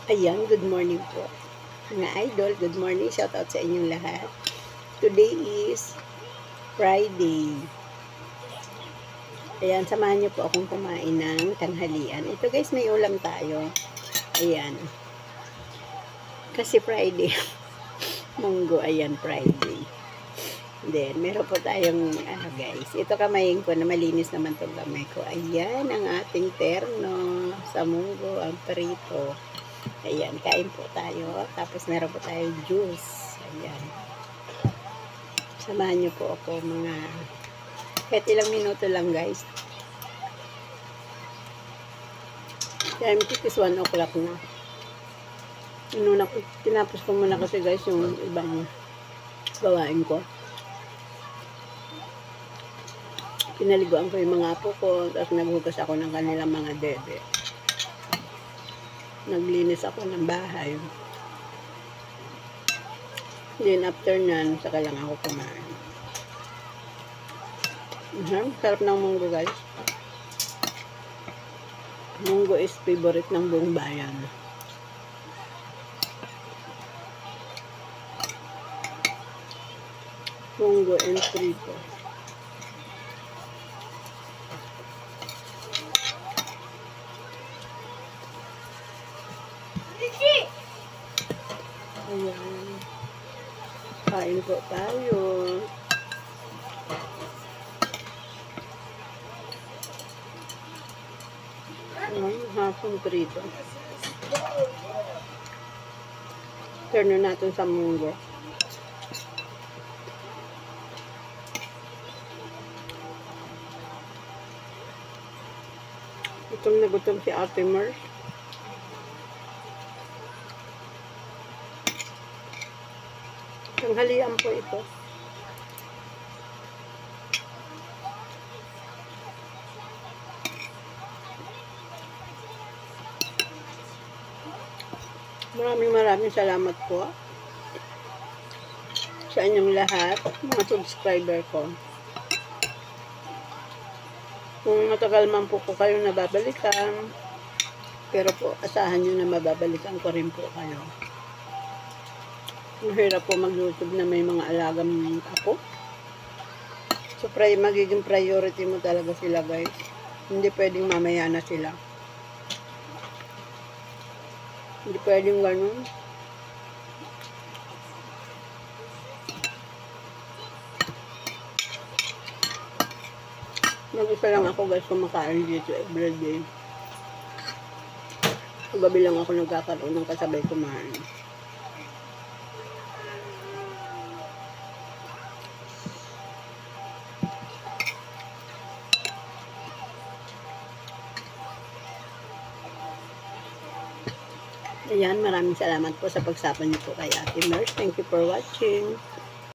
Ayan, good morning po. Mga idol, good morning. Shout out sa inyong lahat. Today is Friday. Ayan, samahan niyo po akong kumain ng tanghalian. Ito guys, may ulam tayo. Ayan. Kasi Friday. Munggo, ayan, Friday. Then, meron po tayong, guys. Ito kamayin ko na malinis naman itong kamay ko. Ayan, ang ating terno sa munggo, ang prito. Ayan, kain po tayo. Tapos meron po tayong juice. Ayan. Samahan niyo po ako mga kahit ilang minuto lang guys. Time check is 1 o'clock na. Tinapos ko muna kasi guys yung ibang gawain ko. Pinaliguan ko yung mga apo ko. Tapos naghugas ako ng kanilang mga dede. Naglinis ako ng bahay. Then after nan, saka lang ako kumain. Sarap ng munggo guys. Munggo is favorite ng buong bayan. Munggo and prito. Ayan. Kain po tayo. Hapong prito. Turn natin sa munggo. Gutom na gutom si Ate Mers. Tanghalian po ito. Maraming salamat po sa inyong lahat, mga subscriber ko. Kung matagal man po kayo nababalikan, pero po asahan nyo na mababalikan ko rin po kayo. Mahirap po mag-YouTube na may mga alagang apo. So, magiging priority mo talaga sila guys. Hindi pwedeng mamaya na sila. Hindi pwedeng ganun. Mag-isa lang ako guys kumakain dito everyday. Gabi lang ako nagkakaroon ng kasabay kumain. Ayan, maraming salamat po sa pagsapa niyo po kay Ate Mers. Thank you for watching.